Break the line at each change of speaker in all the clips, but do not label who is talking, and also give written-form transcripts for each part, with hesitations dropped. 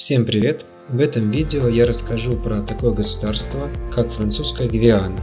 Всем привет! В этом видео я расскажу про такое государство, как Французская Гвиана.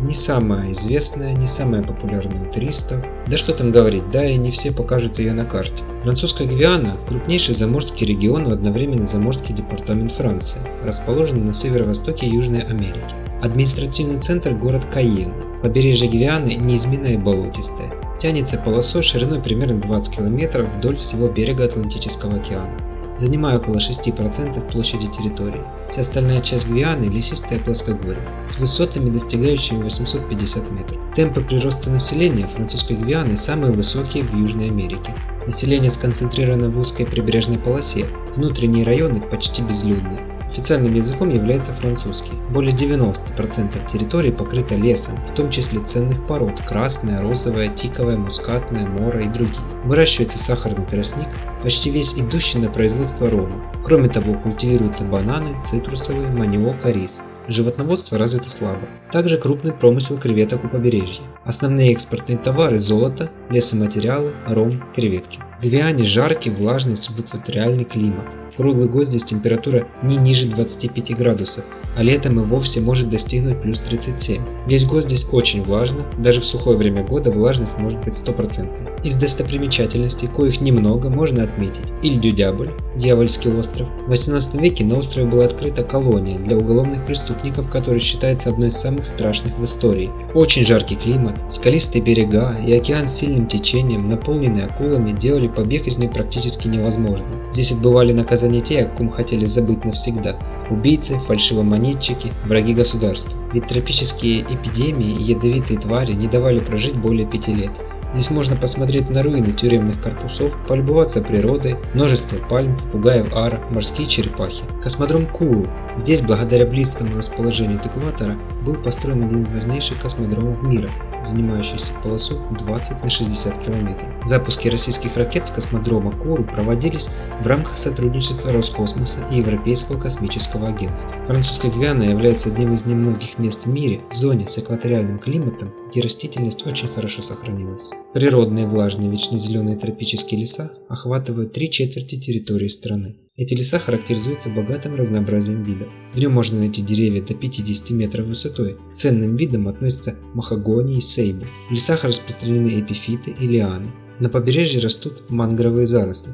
Не самая известная, не самая популярная у туристов, да что там говорить, да и не все покажут ее на карте. Французская Гвиана – крупнейший заморский регион и одновременно заморский департамент Франции, расположенный на северо-востоке Южной Америки. Административный центр – город Кайен. Побережье Гвианы неизменное и болотистое. Тянется полосой шириной примерно 20 км вдоль всего берега Атлантического океана. Занимая около 6% площади территории. Вся остальная часть Гвианы – лесистое плоскогорье, с высотами, достигающими 850 метров. Темпы прироста населения Французской Гвианы самые высокие в Южной Америке. Население сконцентрировано в узкой прибрежной полосе, внутренние районы почти безлюдны. Официальным языком является французский. Более 90% территории покрыто лесом, в том числе ценных пород – красная, розовая, тиковая, мускатная, мора и другие. Выращивается сахарный тростник, почти весь идущий на производство рома. Кроме того, культивируются бананы, цитрусовые, маниок, рис. Животноводство развито слабо. Также крупный промысел креветок у побережья. Основные экспортные товары – золото, лесоматериалы, ром, креветки. В Гвиане жаркий, влажный, субэкваториальный климат. Круглый год здесь температура не ниже 25 градусов, а летом и вовсе может достигнуть плюс 37. Весь год здесь очень влажно, даже в сухое время года влажность может быть 100%. Из достопримечательностей, коих немного, можно отметить Иль-дю-Дябль, Дьявольский остров. В 18 веке на острове была открыта колония для уголовных преступников, который считается одной из самых страшных в истории. Очень жаркий климат, скалистые берега и океан с сильным течением, наполненный акулами, делали побег из нее практически невозможным. Здесь отбывали наказание те, о ком хотели забыть навсегда. Убийцы, фальшивомонетчики, враги государства. Ведь тропические эпидемии и ядовитые твари не давали прожить более 5 лет. Здесь можно посмотреть на руины тюремных корпусов, полюбоваться природой, множество пальм, попугаев ара, морские черепахи. Космодром Куру. Здесь, благодаря близкому расположению от экватора, был построен один из важнейших космодромов мира, занимающийся полосу 20 на 60 км. Запуски российских ракет с космодрома Куру проводились в рамках сотрудничества Роскосмоса и Европейского космического агентства. Французская Гвиана является одним из немногих мест в мире в зоне с экваториальным климатом, где растительность очень хорошо сохранилась. Природные влажные вечнозеленые тропические леса охватывают 3/4 территории страны. Эти леса характеризуются богатым разнообразием видов. В нем можно найти деревья до 50 метров высотой. К ценным видам относятся махагони и сейбы. В лесах распространены эпифиты и лианы. На побережье растут мангровые заросли.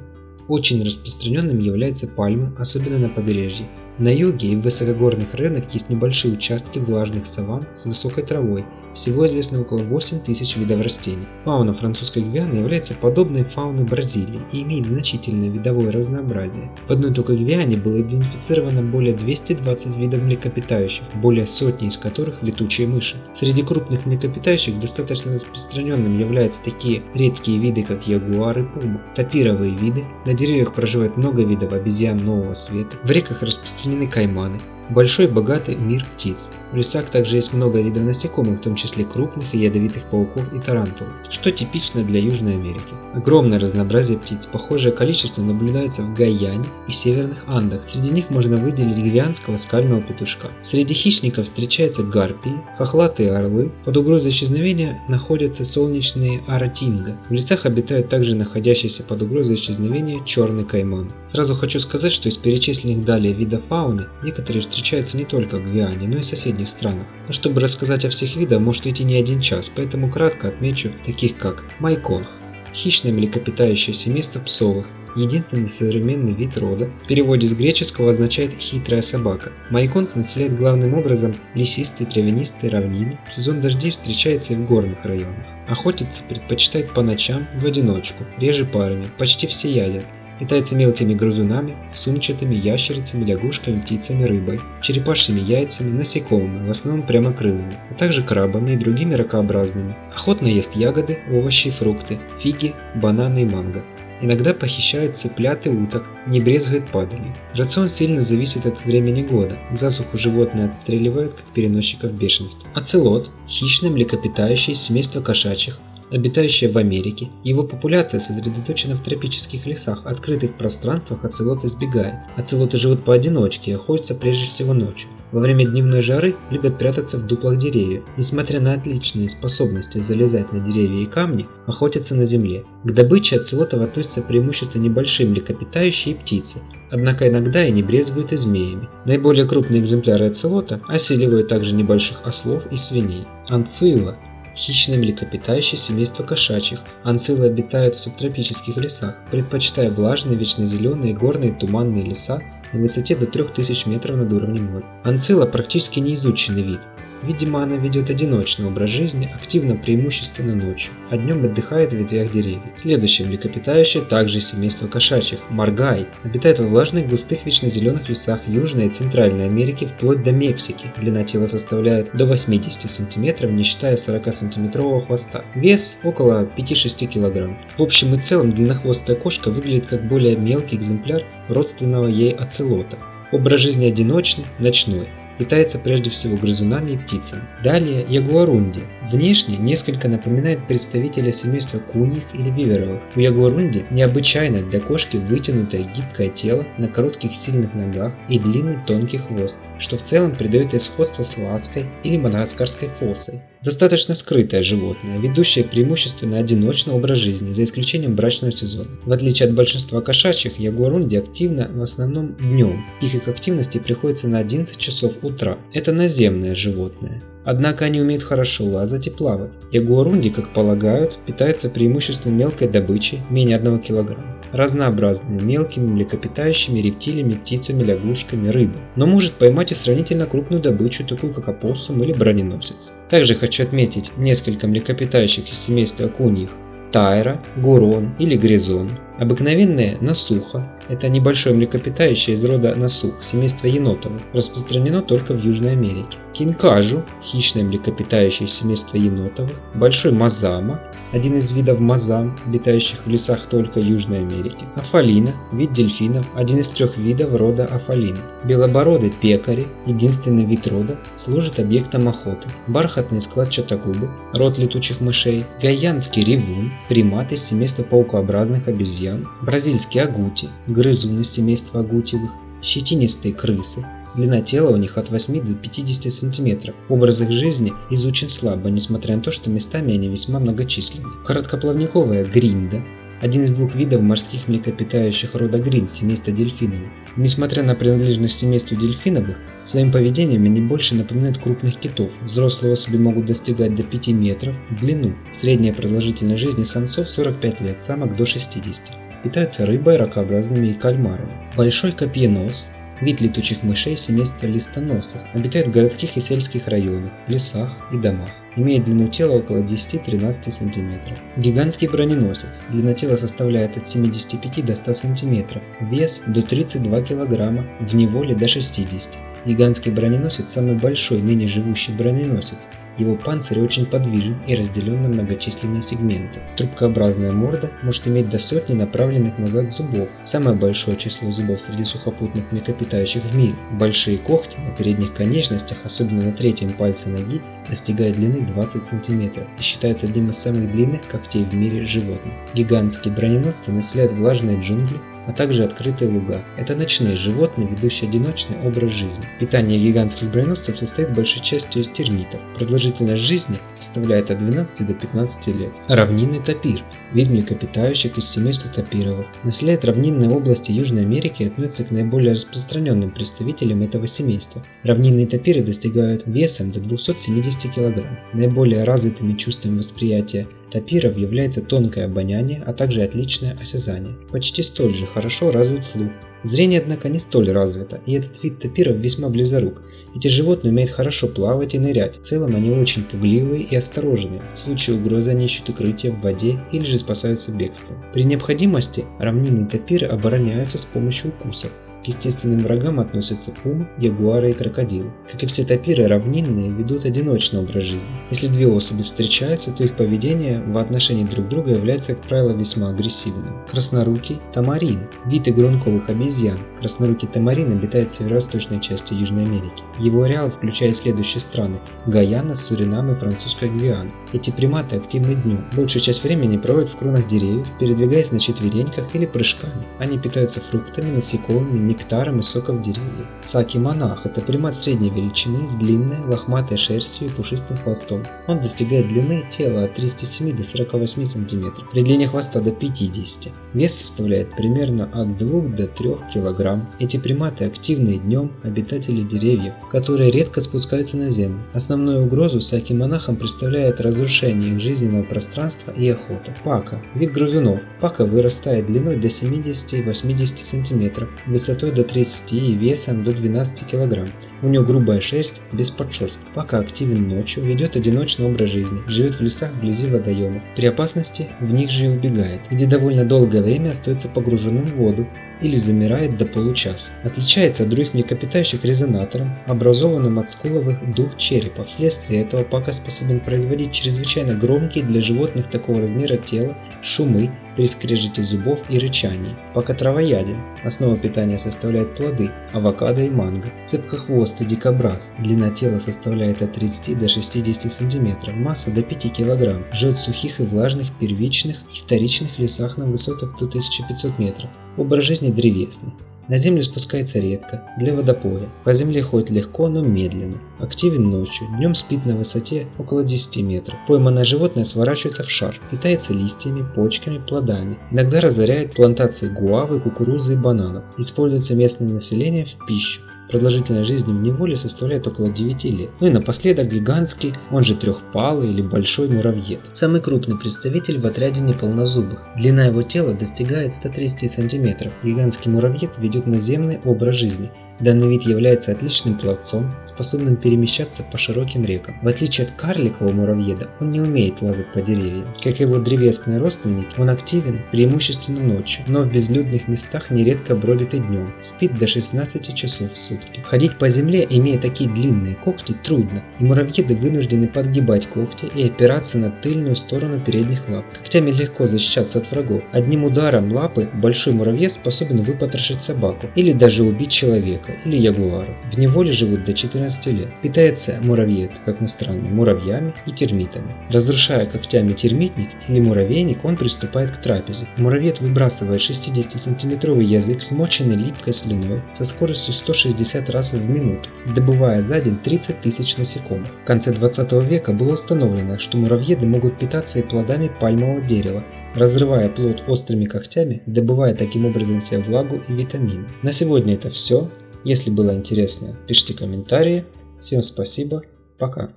Очень распространенным является пальма, особенно на побережье. На юге и в высокогорных районах есть небольшие участки влажных саванн с высокой травой. Всего известно около 8000 видов растений. Фауна Французской Гвианы является подобной фауне Бразилии и имеет значительное видовое разнообразие. В одной только Гвиане было идентифицировано более 220 видов млекопитающих, более сотни из которых летучие мыши. Среди крупных млекопитающих достаточно распространенным являются такие редкие виды, как ягуар и пума, тапировые виды, на деревьях проживает много видов обезьян нового света, в реках распространены кайманы. Большой богатый мир птиц. В лесах также есть много видов насекомых, в том числе крупных и ядовитых пауков и тарантул, что типично для Южной Америки. Огромное разнообразие птиц, похожее количество наблюдается в Гайане и северных Андах. Среди них можно выделить гвианского скального петушка. Среди хищников встречаются гарпии, хохлатые орлы. Под угрозой исчезновения находятся солнечные аратинга. В лесах обитают также находящиеся под угрозой исчезновения черный кайман. Сразу хочу сказать, что из перечисленных далее видов фауны некоторые встречаются не только в Гвиане, но и в соседних странах. Но чтобы рассказать о всех видах, может идти не один час, поэтому кратко отмечу таких как майконг – хищное млекопитающее семейство псовых, единственный современный вид рода, в переводе с греческого означает «хитрая собака». Майконг населяет главным образом лесистые травянистые равнины, в сезон дождей встречается и в горных районах. Охотиться предпочитает по ночам в одиночку, реже парами, почти всеяден. Питается мелкими грызунами, сумчатыми ящерицами, лягушками, птицами, рыбой, черепашьими яйцами, насекомыми, в основном прямокрылыми, а также крабами и другими ракообразными. Охотно ест ягоды, овощи и фрукты, фиги, бананы и манго. Иногда похищает цыплят и уток, не брезгует падалью. Рацион сильно зависит от времени года. В засуху животные отстреливают, как переносчиков бешенства. Оцелот – хищное млекопитающее семейство кошачьих, обитающее в Америке. Его популяция сосредоточена в тропических лесах, открытых пространствах оцелот избегает. Оцелоты живут поодиночке и охотятся прежде всего ночью. Во время дневной жары любят прятаться в дуплах деревьев. Несмотря на отличные способности залезать на деревья и камни, охотятся на земле. К добыче оцелотов относятся преимущественно небольшие млекопитающие и птицы, однако иногда и не брезгуют и змеями. Наиболее крупные экземпляры оцелота осиливают также небольших ослов и свиней. Анцилла – хищное млекопитающее семейства кошачьих. Анциллы обитают в субтропических лесах, предпочитая влажные, вечнозеленые, горные, туманные леса на высоте до 3000 метров над уровнем моря. Анцилла практически неизученный вид. Видимо, она ведет одиночный образ жизни, активно преимущественно ночью, а днем отдыхает в ветвях деревьев. Следующее млекопитающее также семейство кошачьих – моргай. Обитает во влажных, густых, вечнозеленых лесах Южной и Центральной Америки вплоть до Мексики. Длина тела составляет до 80 см, не считая 40-сантиметрового хвоста. Вес около 5-6 кг. В общем и целом длиннохвостая кошка выглядит как более мелкий экземпляр родственного ей оцелота. Образ жизни одиночный, ночной. Питается прежде всего грызунами и птицами. Далее ягуарунди. Внешне несколько напоминает представителя семейства куньих или биверовых. У ягуарунди необычайно для кошки вытянутое гибкое тело на коротких сильных ногах и длинный тонкий хвост, что в целом придает ей сходство с лаской или мадагаскарской фосой. Достаточно скрытое животное, ведущее преимущественно одиночный образ жизни, за исключением брачного сезона. В отличие от большинства кошачьих, ягуарунди активно в основном днем. Пик их активности приходится на 11 часов утра. Это наземное животное. Однако они умеют хорошо лазать и плавать. Ягуарунди, как полагают, питаются преимущественно мелкой добычей, менее 1 кг. Разнообразными мелкими млекопитающими, рептилиями, птицами, лягушками, рыбой. Но может поймать и сравнительно крупную добычу, такую как опоссум или броненосец. Также хочу отметить несколько млекопитающих из семейства куньих. Тайра, гурон или гризон. Обыкновенная насуха – это небольшое млекопитающее из рода насух, семейства енотовых, распространено только в Южной Америке. Кинкажу – хищное млекопитающее из семейства енотовых. Большой мазама – один из видов мазам, обитающих в лесах только Южной Америки. Афалина – вид дельфинов, один из 3 видов рода афалина. Белобородый пекари – единственный вид рода, служит объектом охоты. Бархатные складчатогубы – род летучих мышей. Гайанский ревун – примат из семейства паукообразных обезьян. Бразильский агути – грызун из семейства агутиевых. Щетинистые крысы. Длина тела у них от 8 до 50 см. Образ их жизни изучен слабо, несмотря на то, что местами они весьма многочисленны. Короткоплавниковая гринда – один из 2 видов морских млекопитающих рода гринд семейства дельфиновых. Несмотря на принадлежность семейству дельфиновых, своим поведением они больше напоминают крупных китов. Взрослые особи могут достигать до 5 метров в длину. Средняя продолжительность жизни самцов 45 лет, самок до 60. Питаются рыбой, ракообразными и кальмарами. Большой копьенос – вид летучих мышей семейства листоносых. Обитает в городских и сельских районах, лесах и домах. Имеет длину тела около 10-13 см. Гигантский броненосец. Длина тела составляет от 75 до 100 см. Вес до 32 кг, в неволе до 60. Гигантский броненосец – самый большой ныне живущий броненосец. Его панцирь очень подвижен и разделен на многочисленные сегменты. Трубкообразная морда может иметь до 100 направленных назад зубов, самое большое число зубов среди сухопутных млекопитающих в мире. Большие когти на передних конечностях, особенно на 3-м пальце ноги, достигают длины 20 см и считаются одним из самых длинных когтей в мире животных. Гигантские броненосцы населяют влажные джунгли, а также открытые луга. Это ночные животные, ведущие одиночный образ жизни. Питание гигантских броненосцев состоит большей частью из термитов. Продолжительность жизни составляет от 12 до 15 лет. Равнинный тапир – вид млекопитающих из семейства тапировых. Населяет равнинные области Южной Америки и относится к наиболее распространенным представителям этого семейства. Равнинные тапиры достигают весом до 270 кг. Наиболее развитыми чувствами восприятия тапиров является тонкое обоняние, а также отличное осязание. Почти столь же хорошо развит слух. Зрение, однако, не столь развито, и этот вид тапиров весьма близорук. Эти животные умеют хорошо плавать и нырять. В целом они очень пугливые и осторожные. В случае угрозы они ищут укрытие в воде или же спасаются бегством. При необходимости равнинные тапиры обороняются с помощью укусов. К естественным врагам относятся пумы, ягуары и крокодилы. Как и все тапиры, равнинные ведут одиночный образ жизни. Если 2 особи встречаются, то их поведение в отношении друг друга является, как правило, весьма агрессивным. Краснорукий тамарин – вид игрунковых обезьян. Краснорукий тамарин обитает в северо-восточной части Южной Америки. Его ареал включает следующие страны – Гайана, Суринам и Французская Гвиана. Эти приматы активны днем. Большую часть времени проводят в кронах деревьев, передвигаясь на четвереньках или прыжками. Они питаются фруктами, насекомыми, нектаром и соков деревьев. Саки-монах – это примат средней величины с длинной, лохматой шерстью и пушистым хвостом. Он достигает длины тела от 37 до 48 см, при длине хвоста до 50. Вес составляет примерно от 2 до 3 кг. Эти приматы активные днем обитатели деревьев, которые редко спускаются на землю. Основную угрозу саки-монахам представляет разрушение их жизненного пространства и охота. Пака – вид грызунов. Пака вырастает длиной до 70-80 см, высотой до 30 и весом до 12 кг. У него грубая шерсть без подшерстка. Пака активен ночью, ведет одиночный образ жизни, живет в лесах вблизи водоемов. При опасности в них же и убегает, где довольно долгое время остается погруженным в воду или замирает до получаса. Отличается от других млекопитающих резонатором, образованным от скуловых дуг черепа. Вследствие этого пака способен производить чрезвычайно громкие для животных такого размера тела шумы при скрежете зубов и рычании. Пака травояден. Основу питания составляют плоды, авокадо и манго. Цепкохвостый дикобраз. Длина тела составляет от 30 до 60 см, масса до 5 кг. Живет в сухих и влажных первичных и вторичных лесах на высотах до 1500 метров. Образ жизни древесный. На землю спускается редко, для водопоя. По земле ходит легко, но медленно. Активен ночью, днем спит на высоте около 10 метров. Пойманное животное сворачивается в шар, питается листьями, почками, плодами. Иногда разоряет плантации гуавы, кукурузы и бананов. Используется местным населением в пищу. Продолжительность жизни в неволе составляет около 9 лет. Ну и напоследок гигантский, он же трехпалый или большой муравьед. Самый крупный представитель в отряде неполнозубых. Длина его тела достигает 130 см. Гигантский муравьед ведет наземный образ жизни. Данный вид является отличным пловцом, способным перемещаться по широким рекам. В отличие от карликового муравьеда, он не умеет лазать по деревьям. Как его древесные родственники, он активен преимущественно ночью, но в безлюдных местах нередко бродит и днем, спит до 16 часов в сутки. Ходить по земле, имея такие длинные когти, трудно, и муравьеды вынуждены подгибать когти и опираться на тыльную сторону передних лап. Когтями легко защищаться от врагов. Одним ударом лапы большой муравьед способен выпотрошить собаку или даже убить человека или ягуара. В неволе живут до 14 лет. Питается муравьед, как ни странно, муравьями и термитами. Разрушая когтями термитник или муравейник, он приступает к трапезе. Муравьед выбрасывает 60-сантиметровый язык, смоченный липкой слюной, со скоростью 160 раз в минуту, добывая за день 30 тысяч насекомых. В конце 20 века было установлено, что муравьеды могут питаться и плодами пальмового дерева, разрывая плод острыми когтями, добывая таким образом себе влагу и витамины. На сегодня это все. Если было интересно, пишите комментарии. Всем спасибо. Пока.